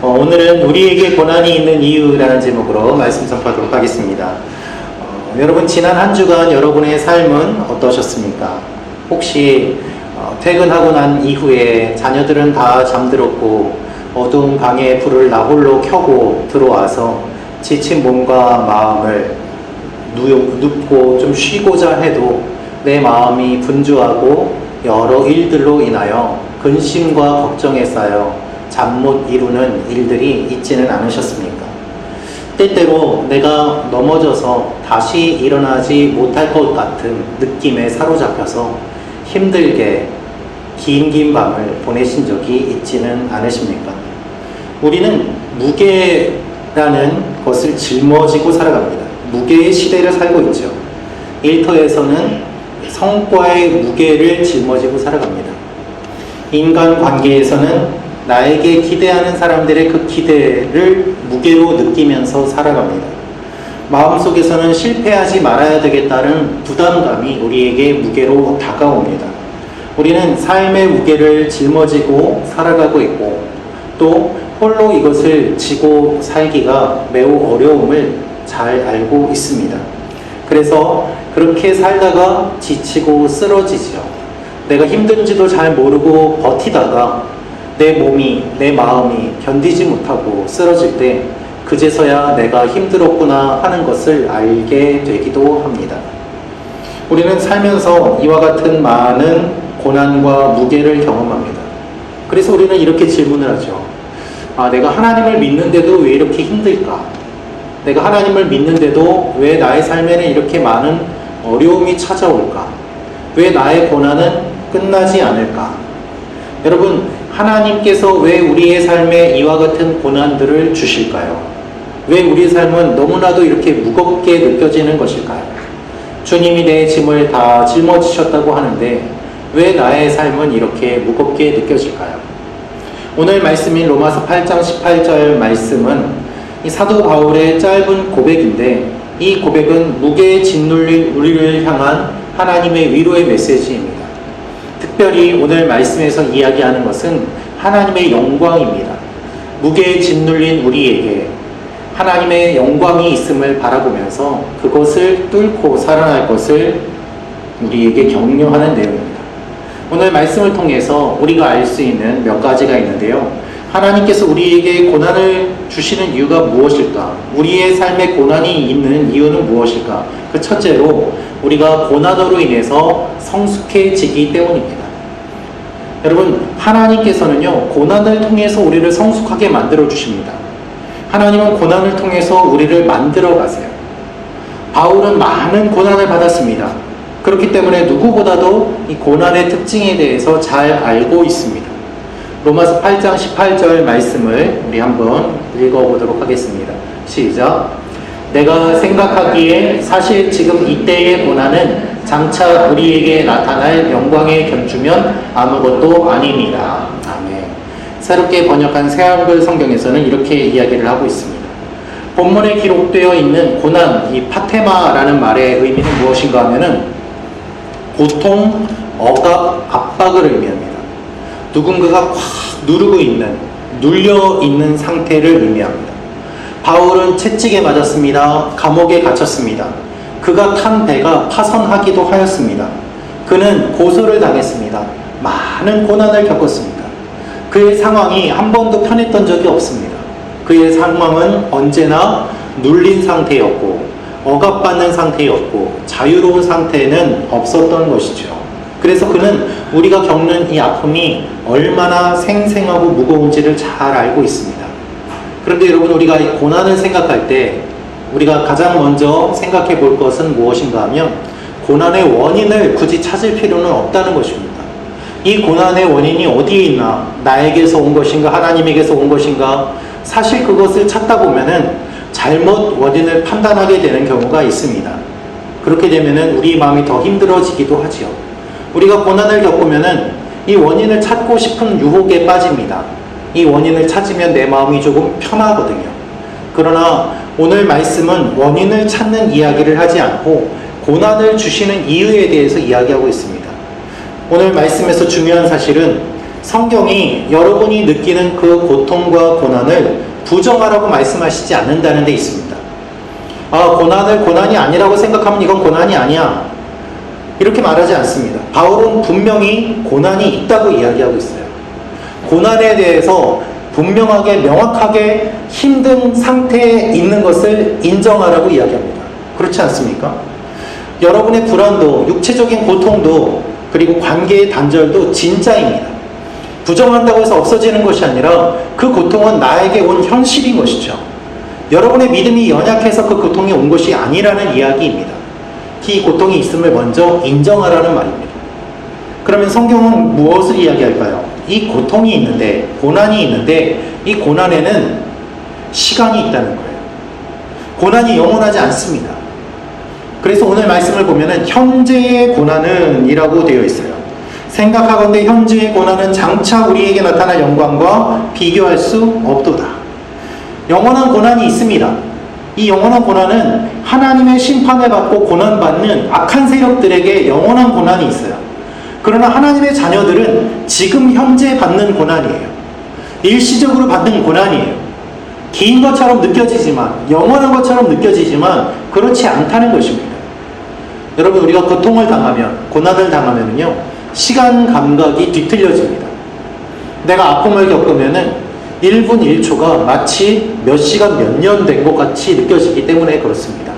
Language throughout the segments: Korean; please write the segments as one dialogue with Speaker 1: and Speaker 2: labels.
Speaker 1: 오늘은 우리에게 고난이 있는 이유라는 제목으로 말씀 전파하도록 하겠습니다. 여러분, 지난 한 주간 여러분의 삶은 어떠셨습니까? 혹시 퇴근하고 난 이후에 자녀들은 다 잠들었고 어두운 방에 불을 나 홀로 켜고 들어와서 지친 몸과 마음을 눕고 좀 쉬고자 해도 내 마음이 분주하고 여러 일들로 인하여 근심과 걱정에 쌓여 잠 못 이루는 일들이 있지는 않으셨습니까? 때때로 내가 넘어져서 다시 일어나지 못할 것 같은 느낌에 사로잡혀서 힘들게 긴 밤을 보내신 적이 있지는 않으십니까? 우리는 무게라는 것을 짊어지고 살아갑니다. 무게의 시대를 살고 있죠. 일터에서는 성과의 무게를 짊어지고 살아갑니다. 인간관계에서는 나에게 기대하는 사람들의 그 기대를 무게로 느끼면서 살아갑니다. 마음속에서는 실패하지 말아야 되겠다는 부담감이 우리에게 무게로 다가옵니다. 우리는 삶의 무게를 짊어지고 살아가고 있고 또 홀로 이것을 지고 살기가 매우 어려움을 잘 알고 있습니다. 그래서 그렇게 살다가 지치고 쓰러지죠. 내가 힘든지도 잘 모르고 버티다가 내 몸이, 내 마음이 견디지 못하고 쓰러질 때 그제서야 내가 힘들었구나 하는 것을 알게 되기도 합니다. 우리는 살면서 이와 같은 많은 고난과 무게를 경험합니다. 그래서 우리는 이렇게 질문을 하죠. 내가 하나님을 믿는데도 왜 이렇게 힘들까? 내가 하나님을 믿는데도 왜 나의 삶에는 이렇게 많은 어려움이 찾아올까? 왜 나의 고난은 끝나지 않을까? 여러분, 하나님께서 왜 우리의 삶에 이와 같은 고난들을 주실까요? 왜 우리의 삶은 너무나도 이렇게 무겁게 느껴지는 것일까요? 주님이 내 짐을 다 짊어지셨다고 하는데 왜 나의 삶은 이렇게 무겁게 느껴질까요? 오늘 말씀인 로마서 8장 18절 말씀은 이 사도 바울의 짧은 고백인데 이 고백은 무게에 짓눌린 우리를 향한 하나님의 위로의 메시지입니다. 특별히 오늘 말씀에서 이야기하는 것은 하나님의 영광입니다. 무게에 짓눌린 우리에게 하나님의 영광이 있음을 바라보면서 그것을 뚫고 살아날 것을 우리에게 격려하는 내용입니다. 오늘 말씀을 통해서 우리가 알 수 있는 몇 가지가 있는데요. 하나님께서 우리에게 고난을 주시는 이유가 무엇일까? 우리의 삶에 고난이 있는 이유는 무엇일까? 그 첫째로 우리가 고난으로 인해서 성숙해지기 때문입니다. 여러분, 하나님께서는요, 고난을 통해서 우리를 성숙하게 만들어 주십니다. 하나님은 고난을 통해서 우리를 만들어 가세요. 바울은 많은 고난을 받았습니다. 그렇기 때문에 누구보다도 이 고난의 특징에 대해서 잘 알고 있습니다. 로마서 8장 18절 말씀을 우리 한번 읽어보도록 하겠습니다. 시작. 내가 생각하기에 사실 지금 이때의 고난은 장차 우리에게 나타날 영광에 견주면 아무것도 아닙니다. 아멘. 새롭게 번역한 새한글 성경에서는 이렇게 이야기를 하고 있습니다. 본문에 기록되어 있는 고난, 이 파테마라는 말의 의미는 무엇인가 하면은 고통, 억압, 압박을 의미합니다. 누군가가 확 누르고 있는, 눌려 있는 상태를 의미합니다. 바울은 채찍에 맞았습니다. 감옥에 갇혔습니다. 그가 탄 배가 파선하기도 하였습니다. 그는 고소를 당했습니다. 많은 고난을 겪었습니다. 그의 상황이 한 번도 편했던 적이 없습니다. 그의 상황은 언제나 눌린 상태였고 억압받는 상태였고 자유로운 상태는 없었던 것이죠. 그래서 그는 우리가 겪는 이 아픔이 얼마나 생생하고 무거운지를 잘 알고 있습니다. 그런데 여러분, 우리가 이 고난을 생각할 때 우리가 가장 먼저 생각해 볼 것은 무엇인가 하면 고난의 원인을 굳이 찾을 필요는 없다는 것입니다. 이 고난의 원인이 어디에 있나? 나에게서 온 것인가? 하나님에게서 온 것인가? 사실 그것을 찾다 보면은 잘못 원인을 판단하게 되는 경우가 있습니다. 그렇게 되면은 우리 마음이 더 힘들어지기도 하지요. 우리가 고난을 겪으면은 이 원인을 찾고 싶은 유혹에 빠집니다. 이 원인을 찾으면 내 마음이 조금 편하거든요. 그러나 오늘 말씀은 원인을 찾는 이야기를 하지 않고 고난을 주시는 이유에 대해서 이야기하고 있습니다. 오늘 말씀에서 중요한 사실은 성경이 여러분이 느끼는 그 고통과 고난을 부정하라고 말씀하시지 않는다는 데 있습니다. 고난을 고난이 아니라고 생각하면 이건 고난이 아니야, 이렇게 말하지 않습니다. 바울은 분명히 고난이 있다고 이야기하고 있어요. 고난에 대해서 분명하게 명확하게 힘든 상태에 있는 것을 인정하라고 이야기합니다. 그렇지 않습니까? 여러분의 불안도, 육체적인 고통도, 그리고 관계의 단절도 진짜입니다. 부정한다고 해서 없어지는 것이 아니라 그 고통은 나에게 온 현실인 것이죠. 여러분의 믿음이 연약해서 그 고통이 온 것이 아니라는 이야기입니다. 이 고통이 있음을 먼저 인정하라는 말입니다. 그러면 성경은 무엇을 이야기할까요? 이 고통이 있는데, 고난이 있는데, 이 고난에는 시간이 있다는 거예요. 고난이 영원하지 않습니다. 그래서 오늘 말씀을 보면은 현재의 고난은 이라고 되어 있어요. 생각하건대 현재의 고난은 장차 우리에게 나타날 영광과 비교할 수 없도다. 영원한 고난이 있습니다. 이 영원한 고난은 하나님의 심판을 받고 고난받는 악한 세력들에게 영원한 고난이 있어요. 그러나 하나님의 자녀들은 지금 현재 받는 고난이에요. 일시적으로 받는 고난이에요. 긴 것처럼 느껴지지만, 영원한 것처럼 느껴지지만 그렇지 않다는 것입니다. 여러분, 우리가 고통을 당하면, 고난을 당하면요, 시간 감각이 뒤틀려집니다. 내가 아픔을 겪으면은 1분 1초가 마치 몇 시간 몇 년 된 것 같이 느껴지기 때문에 그렇습니다.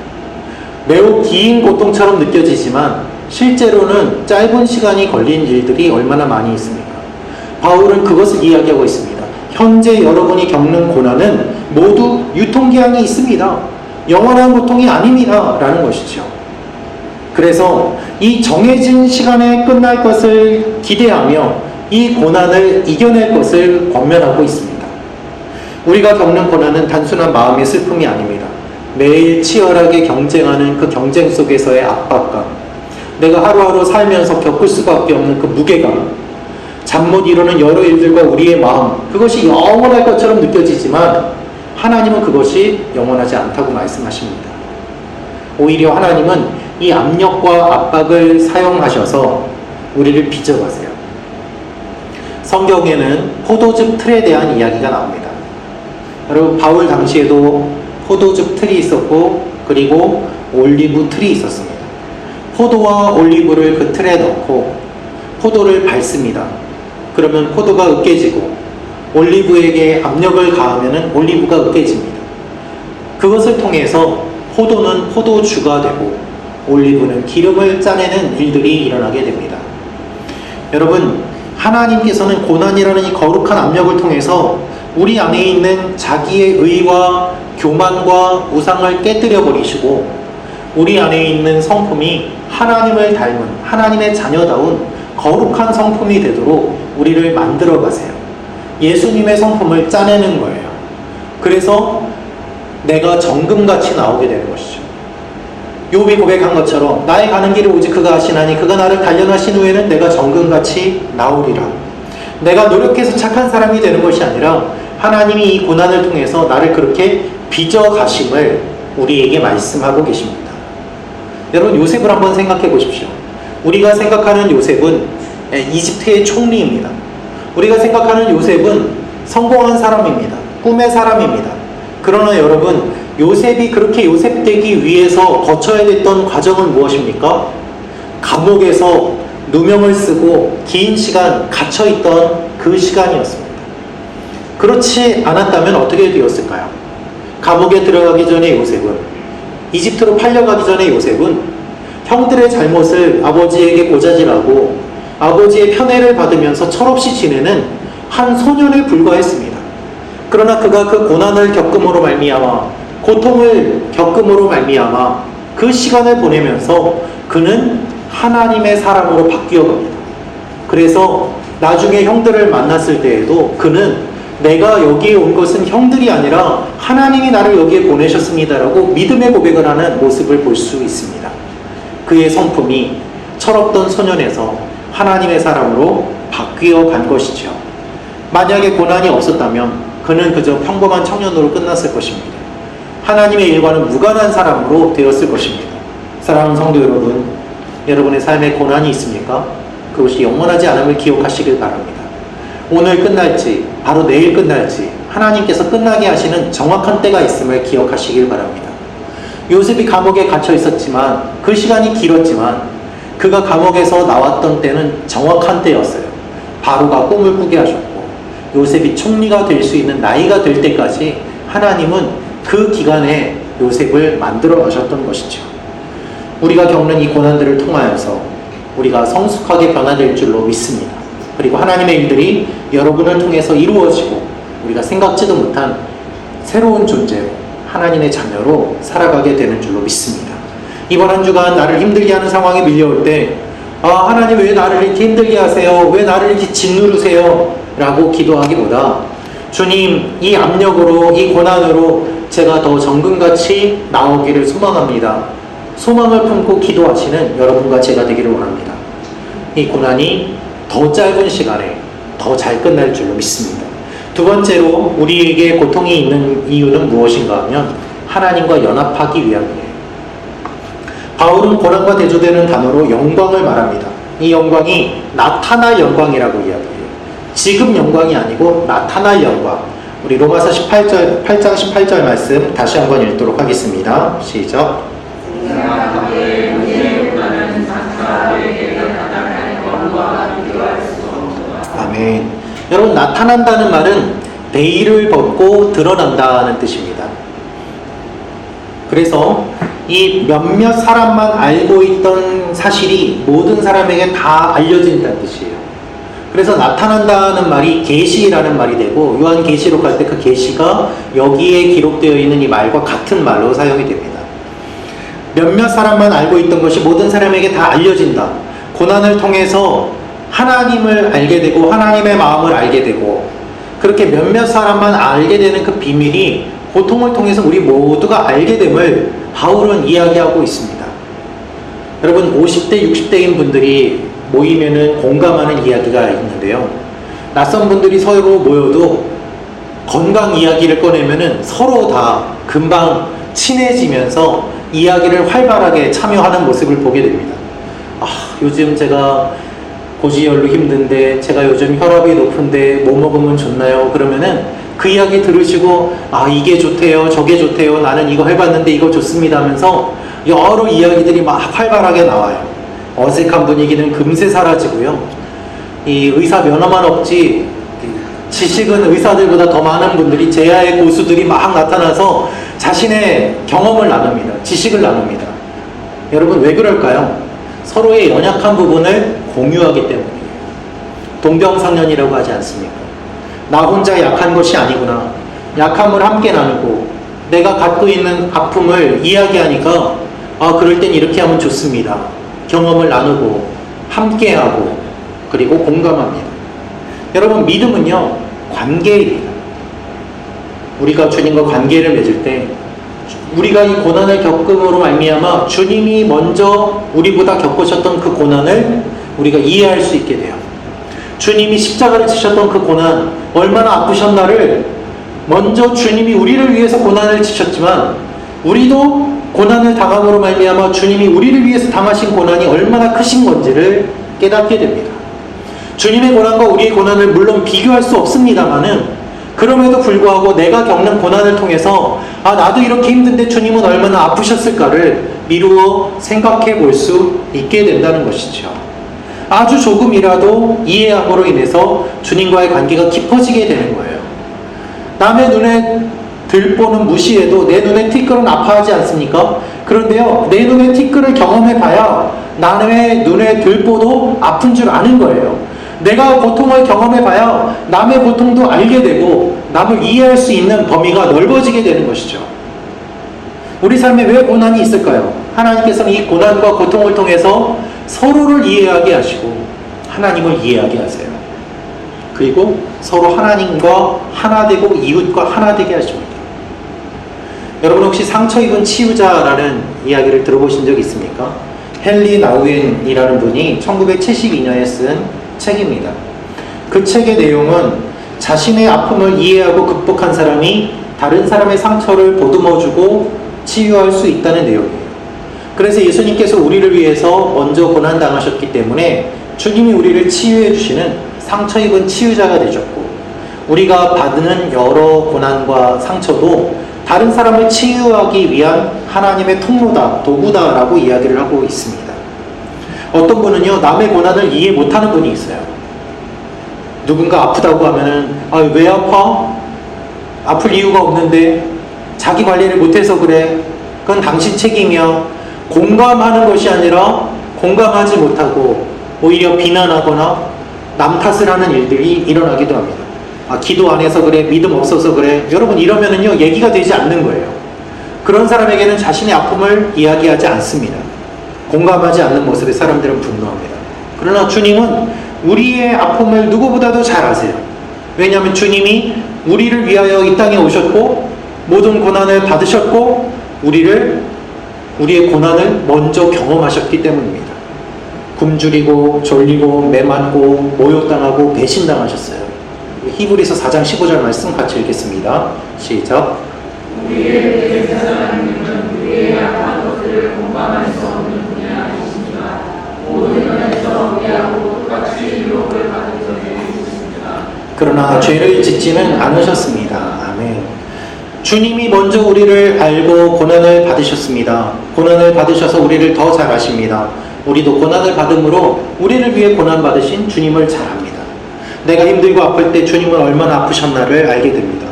Speaker 1: 매우 긴 고통처럼 느껴지지만 실제로는 짧은 시간이 걸린 일들이 얼마나 많이 있습니까? 바울은 그것을 이야기하고 있습니다. 현재 여러분이 겪는 고난은 모두 유통기한이 있습니다. 영원한 고통이 아닙니다. 라는 것이죠. 그래서 이 정해진 시간에 끝날 것을 기대하며 이 고난을 이겨낼 것을 권면하고 있습니다. 우리가 겪는 고난은 단순한 마음의 슬픔이 아닙니다. 매일 치열하게 경쟁하는 그 경쟁 속에서의 압박감, 내가 하루하루 살면서 겪을 수밖에 없는 그 무게감, 잠 못 이루는 여러 일들과 우리의 마음, 그것이 영원할 것처럼 느껴지지만 하나님은 그것이 영원하지 않다고 말씀하십니다. 오히려 하나님은 이 압력과 압박을 사용하셔서 우리를 빚어가세요. 성경에는 포도즙 틀에 대한 이야기가 나옵니다. 여러분, 바울 당시에도 포도즙 틀이 있었고, 그리고 올리브 틀이 있었습니다. 포도와 올리브를 그 틀에 넣고 포도를 밟습니다. 그러면 포도가 으깨지고 올리브에게 압력을 가하면 올리브가 으깨집니다. 그것을 통해서 포도는 포도주가 되고 올리브는 기름을 짜내는 일들이 일어나게 됩니다. 여러분, 하나님께서는 고난이라는 이 거룩한 압력을 통해서 우리 안에 있는 자기의 의와 교만과 우상을 깨뜨려 버리시고 우리 안에 있는 성품이 하나님을 닮은, 하나님의 자녀다운 거룩한 성품이 되도록 우리를 만들어 가세요. 예수님의 성품을 짜내는 거예요. 그래서 내가 정금같이 나오게 되는 것이죠. 욥이 고백한 것처럼 나의 가는 길을 오직 그가 아시나니 그가 나를 단련하신 후에는 내가 정금같이 나오리라. 내가 노력해서 착한 사람이 되는 것이 아니라 하나님이 이 고난을 통해서 나를 그렇게 빚어가심을 우리에게 말씀하고 계십니다. 여러분, 요셉을 한번 생각해 보십시오. 우리가 생각하는 요셉은 이집트의 총리입니다. 우리가 생각하는 요셉은 성공한 사람입니다. 꿈의 사람입니다. 그러나 여러분, 요셉이 그렇게 요셉 되기 위해서 거쳐야 됐던 과정은 무엇입니까? 감옥에서 누명을 쓰고 긴 시간 갇혀있던 그 시간이었습니다. 그렇지 않았다면 어떻게 되었을까요? 감옥에 들어가기 전에 요셉은, 이집트로 팔려가기 전에 요셉은 형들의 잘못을 아버지에게 고자질하고 아버지의 편애를 받으면서 철없이 지내는 한 소년에 불과했습니다. 그러나 그가 그 고난을 겪음으로 말미암아, 고통을 겪음으로 말미암아 그 시간을 보내면서 그는 하나님의 사람으로 바뀌어 갑니다. 그래서 나중에 형들을 만났을 때에도 그는 내가 여기에 온 것은 형들이 아니라 하나님이 나를 여기에 보내셨습니다라고 믿음의 고백을 하는 모습을 볼 수 있습니다. 그의 성품이 철없던 소년에서 하나님의 사람으로 바뀌어 간 것이죠. 만약에 고난이 없었다면 그는 그저 평범한 청년으로 끝났을 것입니다. 하나님의 일과는 무관한 사람으로 되었을 것입니다. 사랑하는 성도 여러분, 여러분의 삶에 고난이 있습니까? 그것이 영원하지 않음을 기억하시길 바랍니다. 오늘 끝날지, 바로 내일 끝날지 하나님께서 끝나게 하시는 정확한 때가 있음을 기억하시길 바랍니다. 요셉이 감옥에 갇혀 있었지만 그 시간이 길었지만 그가 감옥에서 나왔던 때는 정확한 때였어요. 바로가 꿈을 꾸게 하셨고 요셉이 총리가 될 수 있는 나이가 될 때까지 하나님은 그 기간에 요셉을 만들어 가셨던 것이죠. 우리가 겪는 이 고난들을 통하여서 우리가 성숙하게 변화될 줄로 믿습니다. 그리고 하나님의 일들이 여러분을 통해서 이루어지고 우리가 생각지도 못한 새로운 존재로 하나님의 자녀로 살아가게 되는 줄로 믿습니다. 이번 한 주간 나를 힘들게 하는 상황에 밀려올 때 하나님 왜 나를 이렇게 힘들게 하세요? 왜 나를 이렇게 짓누르세요? 라고 기도하기보다 주님, 이 압력으로, 이 고난으로 제가 더 정금같이 나오기를 소망합니다. 소망을 품고 기도하시는 여러분과 제가 되기를 원합니다. 이 고난이 더 짧은 시간에 더 잘 끝날 줄로 믿습니다. 두 번째로 우리에게 고통이 있는 이유는 무엇인가 하면 하나님과 연합하기 위함이에요. 바울은 고난과 대조되는 단어로 영광을 말합니다. 이 영광이 나타날 영광이라고 이야기해요. 지금 영광이 아니고 나타날 영광. 우리 로마서 8장 18절 말씀 다시 한번 읽도록 하겠습니다. 시작. 아멘. 여러분, 나타난다는 말은 베일을 벗고 드러난다는 뜻입니다. 그래서 이 몇몇 사람만 알고 있던 사실이 모든 사람에게 다 알려진다는 뜻이에요. 그래서 나타난다는 말이 계시라는 말이 되고 요한계시록 할 때 그 계시가 여기에 기록되어 있는 이 말과 같은 말로 사용이 됩니다. 몇몇 사람만 알고 있던 것이 모든 사람에게 다 알려진다. 고난을 통해서 하나님을 알게 되고 하나님의 마음을 알게 되고 그렇게 몇몇 사람만 알게 되는 그 비밀이 고통을 통해서 우리 모두가 알게 됨을 바울은 이야기하고 있습니다. 여러분, 50대, 60대인 분들이 모이면은 공감하는 이야기가 있는데요. 낯선 분들이 서로 모여도 건강 이야기를 꺼내면은 서로 다 금방 친해지면서 이야기를 활발하게 참여하는 모습을 보게 됩니다. 요즘 제가 고지혈로 힘든데, 제가 요즘 혈압이 높은데 뭐 먹으면 좋나요? 그러면은 그 이야기 들으시고 이게 좋대요, 저게 좋대요, 나는 이거 해봤는데 이거 좋습니다 하면서 여러 이야기들이 막 활발하게 나와요. 어색한 분위기는 금세 사라지고요. 이 의사 면허만 없지 지식은 의사들보다 더 많은 분들이, 제야의 고수들이 막 나타나서 자신의 경험을 나눕니다. 지식을 나눕니다. 여러분, 왜 그럴까요? 서로의 연약한 부분을 공유하기 때문이에요. 동병상련이라고 하지 않습니까? 나 혼자 약한 것이 아니구나. 약함을 함께 나누고 내가 갖고 있는 아픔을 이야기하니까 그럴 땐 이렇게 하면 좋습니다. 경험을 나누고 함께하고 그리고 공감합니다. 여러분, 믿음은요, 관계입니다. 우리가 주님과 관계를 맺을 때 우리가 이 고난을 겪음으로 말미암아 주님이 먼저 우리보다 겪으셨던 그 고난을 우리가 이해할 수 있게 돼요. 주님이 십자가를 지셨던 그 고난, 얼마나 아프셨나를 먼저 주님이 우리를 위해서 고난을 지셨지만 우리도 고난을 당함으로 말미암아 주님이 우리를 위해서 당하신 고난이 얼마나 크신 건지를 깨닫게 됩니다. 주님의 고난과 우리의 고난을 물론 비교할 수 없습니다만은 그럼에도 불구하고 내가 겪는 고난을 통해서 나도 이렇게 힘든데 주님은 얼마나 아프셨을까를 미루어 생각해 볼 수 있게 된다는 것이죠. 아주 조금이라도 이해함으로 인해서 주님과의 관계가 깊어지게 되는 거예요. 남의 눈에 들보는 무시해도 내 눈에 티끌은 아파하지 않습니까? 그런데요, 내 눈에 티끌을 경험해봐야 남의 눈에 들보도 아픈 줄 아는 거예요. 내가 고통을 경험해봐야 남의 고통도 알게 되고 남을 이해할 수 있는 범위가 넓어지게 되는 것이죠. 우리 삶에 왜 고난이 있을까요? 하나님께서는 이 고난과 고통을 통해서 서로를 이해하게 하시고 하나님을 이해하게 하세요. 그리고 서로 하나님과 하나 되고 이웃과 하나 되게 하십니다. 여러분, 혹시 상처 입은 치유자라는 이야기를 들어보신 적 있습니까? 헨리 나우엔이라는 분이 1972년에 쓴 책입니다. 그 책의 내용은 자신의 아픔을 이해하고 극복한 사람이 다른 사람의 상처를 보듬어주고 치유할 수 있다는 내용이에요. 그래서 예수님께서 우리를 위해서 먼저 고난당하셨기 때문에 주님이 우리를 치유해 주시는 상처 입은 치유자가 되셨고 우리가 받는 여러 고난과 상처도 다른 사람을 치유하기 위한 하나님의 통로다, 도구다라고 이야기를 하고 있습니다. 어떤 분은요, 남의 고난을 이해 못하는 분이 있어요. 누군가 아프다고 하면은 왜 아파? 아플 이유가 없는데 자기 관리를 못해서 그래. 그건 당신 책임이야. 공감하는 것이 아니라 공감하지 못하고 오히려 비난하거나 남 탓을 하는 일들이 일어나기도 합니다. 기도 안 해서 그래, 믿음 없어서 그래. 여러분 이러면은요, 얘기가 되지 않는 거예요. 그런 사람에게는 자신의 아픔을 이야기하지 않습니다. 공감하지 않는 모습에 사람들은 분노합니다. 그러나 주님은 우리의 아픔을 누구보다도 잘 아세요. 왜냐하면 주님이 우리를 위하여 이 땅에 오셨고 모든 고난을 받으셨고 우리의 고난을 먼저 경험하셨기 때문입니다. 굶주리고 졸리고 매맞고 모욕당하고 배신당하셨어요. 히브리서 4장 15절 말씀 같이 읽겠습니다. 시작.
Speaker 2: 우리의 대제사장님은 우리의 약한 것들을 공감할 수 없는 분이 아니시지만 모든 면에서 우리하고 똑같이 유혹을 받은 적이 있으십니다.
Speaker 1: 그러나 죄를 짓지는 않으셨습니다. 아멘. 주님이 먼저 우리를 알고 고난을 받으셨습니다. 고난을 받으셔서 우리를 더 잘 아십니다. 우리도 고난을 받음으로 우리를 위해 고난 받으신 주님을 잘 압니다. 내가 힘들고 아플 때 주님은 얼마나 아프셨나를 알게 됩니다.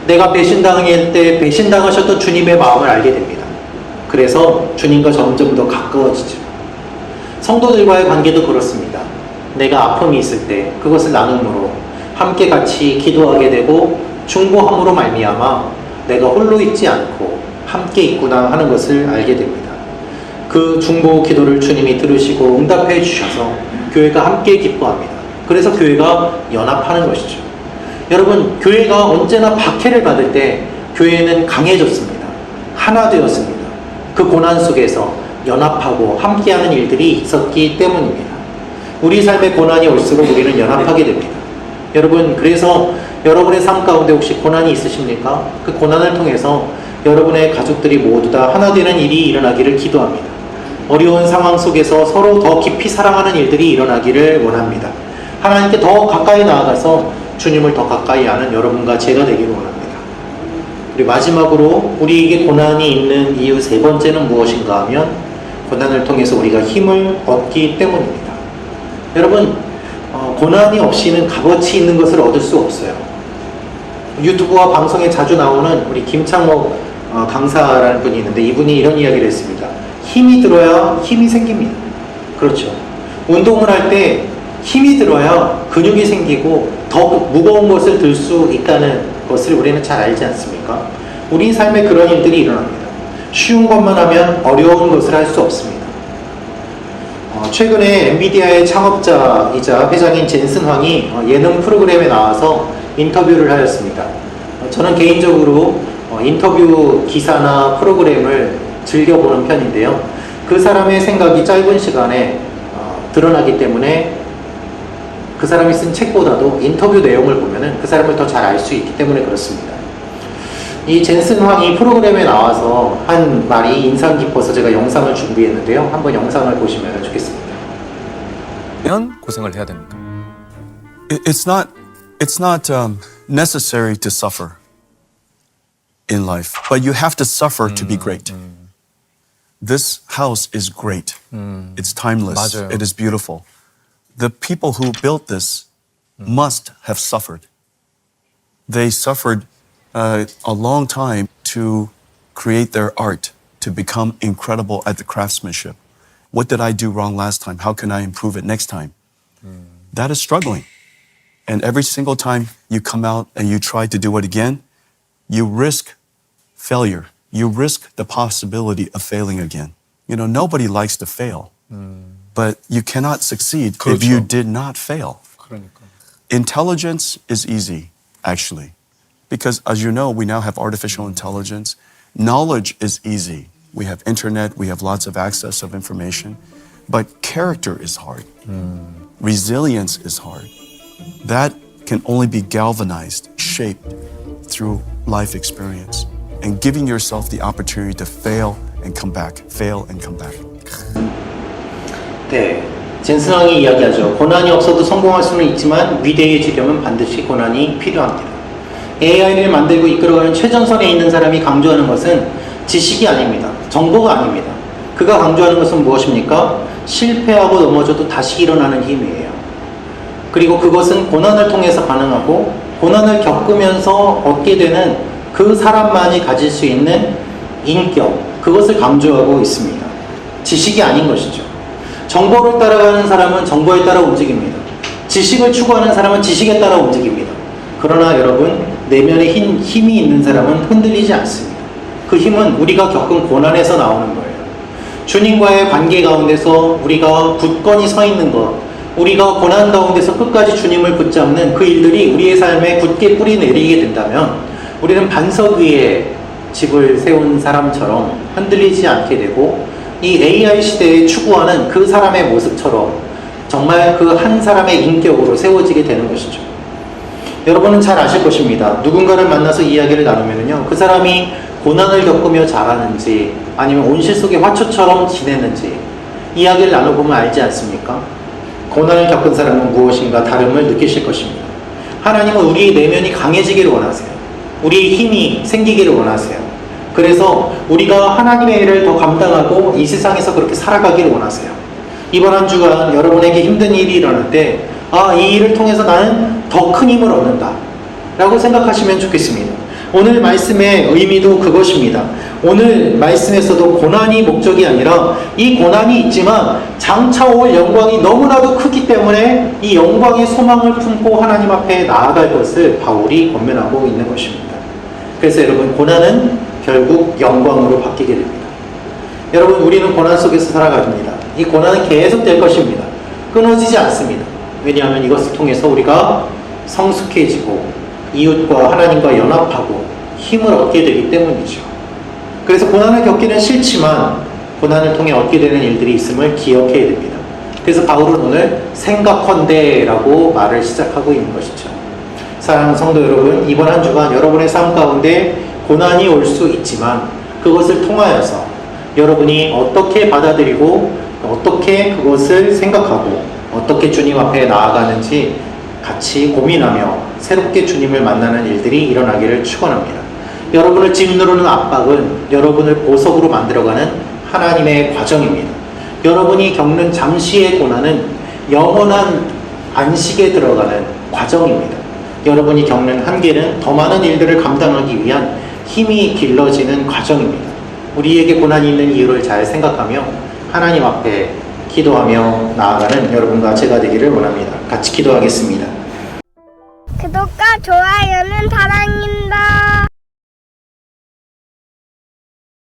Speaker 1: 내가 배신당할 때 배신당하셨던 주님의 마음을 알게 됩니다. 그래서 주님과 점점 더 가까워지죠. 성도들과의 관계도 그렇습니다. 내가 아픔이 있을 때 그것을 나눔으로 함께 같이 기도하게 되고 중보함으로 말미암아 내가 홀로 있지 않고 함께 있구나 하는 것을 알게 됩니다. 그 중보 기도를 주님이 들으시고 응답해 주셔서 교회가 함께 기뻐합니다. 그래서 교회가 연합하는 것이죠. 여러분, 교회가 언제나 박해를 받을 때 교회는 강해졌습니다. 하나 되었습니다. 그 고난 속에서 연합하고 함께하는 일들이 있었기 때문입니다. 우리 삶의 고난이 올수록 우리는 연합하게 됩니다. 여러분, 그래서 여러분의 삶 가운데 혹시 고난이 있으십니까? 그 고난을 통해서 여러분의 가족들이 모두 다 하나 되는 일이 일어나기를 기도합니다. 어려운 상황 속에서 서로 더 깊이 사랑하는 일들이 일어나기를 원합니다. 하나님께 더 가까이 나아가서 주님을 더 가까이 아는 여러분과 제가 되기를 원합니다. 그리고 마지막으로 우리에게 고난이 있는 이유 세 번째는 무엇인가 하면 고난을 통해서 우리가 힘을 얻기 때문입니다. 여러분, 고난이 없이는 값어치 있는 것을 얻을 수 없어요. 유튜브와 방송에 자주 나오는 우리 김창옥 강사라는 분이 있는데 이분이 이런 이야기를 했습니다. 힘이 들어야 힘이 생깁니다. 그렇죠. 운동을 할 때 힘이 들어야 근육이 생기고 더 무거운 것을 들 수 있다는 것을 우리는 잘 알지 않습니까? 우리 삶에 그런 일들이 일어납니다. 쉬운 것만 하면 어려운 것을 할 수 없습니다. 최근에 엔비디아의 창업자이자 회장인 젠슨 황이 예능 프로그램에 나와서 인터뷰를 하였습니다. 저는 개인적으로 인터뷰 기사나 프로그램을 즐겨보는 편인데요. 그 사람의 생각이 짧은 시간에 드러나기 때문에 그 사람이 쓴 책보다도 인터뷰 내용을 보면은 그 사람을 더 잘 알 수 있기 때문에 그렇습니다. 이 젠슨 황이 프로그램에 나와서 한 말이 인상 깊어서 제가 영상을 준비했는데요. 한번 영상을 보시면 좋겠습니다.
Speaker 3: 고생을 해야 됩니까?
Speaker 4: It's not necessary to suffer in life, but you have to suffer to be great. This house is great. It's timeless.
Speaker 3: 맞아요.
Speaker 4: It is beautiful. The people who built this must have suffered. They suffered a long time to create their art, to become incredible at the craftsmanship. What did I do wrong last time? How can I improve it next time? That is struggling. And every single time you come out and you try to do it again, you risk failure. You risk the possibility of failing again. You know, nobody likes to fail. But you cannot succeed if you did not fail.
Speaker 3: 그러니까.
Speaker 4: Intelligence is easy, actually. Because as you know, we now have artificial intelligence. Knowledge is easy. We have internet, we have lots of access of information. But character is hard. Resilience is hard. That can only be galvanized, shaped through life experience. And giving yourself the opportunity to fail and come back, fail and come back.
Speaker 1: 네, 젠슨 왕이 이야기하죠. 고난이 없어도 성공할 수는 있지만 위대해지려면 반드시 고난이 필요합니다. AI를 만들고 이끌어가는 최전선에 있는 사람이 강조하는 것은 지식이 아닙니다. 정보가 아닙니다. 그가 강조하는 것은 무엇입니까? 실패하고 넘어져도 다시 일어나는 힘이에요. 그리고 그것은 고난을 통해서 가능하고 고난을 겪으면서 얻게 되는 그 사람만이 가질 수 있는 인격, 그것을 강조하고 있습니다. 지식이 아닌 것이죠. 정보를 따라가는 사람은 정보에 따라 움직입니다. 지식을 추구하는 사람은 지식에 따라 움직입니다. 그러나 여러분, 내면에 힘이 있는 사람은 흔들리지 않습니다. 그 힘은 우리가 겪은 고난에서 나오는 거예요. 주님과의 관계 가운데서 우리가 굳건히 서 있는 것, 우리가 고난 가운데서 끝까지 주님을 붙잡는 그 일들이 우리의 삶에 굳게 뿌리 내리게 된다면 우리는 반석 위에 집을 세운 사람처럼 흔들리지 않게 되고 이 AI 시대에 추구하는 그 사람의 모습처럼 정말 그 한 사람의 인격으로 세워지게 되는 것이죠. 여러분은 잘 아실 것입니다. 누군가를 만나서 이야기를 나누면요, 그 사람이 고난을 겪으며 자라는지 아니면 온실 속의 화초처럼 지내는지 이야기를 나눠보면 알지 않습니까? 고난을 겪은 사람은 무엇인가 다름을 느끼실 것입니다. 하나님은 우리의 내면이 강해지기를 원하세요. 우리의 힘이 생기기를 원하세요. 그래서 우리가 하나님의 일을 더 감당하고 이 세상에서 그렇게 살아가기를 원하세요. 이번 한 주간 여러분에게 힘든 일이 일어날 때, 이 일을 통해서 나는 더 큰 힘을 얻는다 라고 생각하시면 좋겠습니다. 오늘 말씀의 의미도 그것입니다. 오늘 말씀에서도 고난이 목적이 아니라 이 고난이 있지만 장차 올 영광이 너무나도 크기 때문에 이 영광의 소망을 품고 하나님 앞에 나아갈 것을 바울이 권면하고 있는 것입니다. 그래서 여러분, 고난은 결국 영광으로 바뀌게 됩니다. 여러분, 우리는 고난 속에서 살아갑니다. 이 고난은 계속될 것입니다. 끊어지지 않습니다. 왜냐하면 이것을 통해서 우리가 성숙해지고 이웃과 하나님과 연합하고 힘을 얻게 되기 때문이죠. 그래서 고난을 겪기는 싫지만 고난을 통해 얻게 되는 일들이 있음을 기억해야 됩니다. 그래서 바울은 오늘 생각컨대라고 말을 시작하고 있는 것이죠. 사랑하는 성도 여러분, 이번 한 주간 여러분의 삶 가운데 고난이 올 수 있지만 그것을 통하여서 여러분이 어떻게 받아들이고 어떻게 그것을 생각하고 어떻게 주님 앞에 나아가는지 같이 고민하며 새롭게 주님을 만나는 일들이 일어나기를 축원합니다. 여러분을 짓누르는 압박은 여러분을 보석으로 만들어가는 하나님의 과정입니다. 여러분이 겪는 잠시의 고난은 영원한 안식에 들어가는 과정입니다. 여러분이 겪는 한계는 더 많은 일들을 감당하기 위한 힘이 길러지는 과정입니다. 우리에게 고난이 있는 이유를 잘 생각하며 하나님 앞에 기도하며 나아가는 여러분과 제가 되기를 원합니다. 같이 기도하겠습니다.
Speaker 2: 구독과 좋아요는 사랑입니다.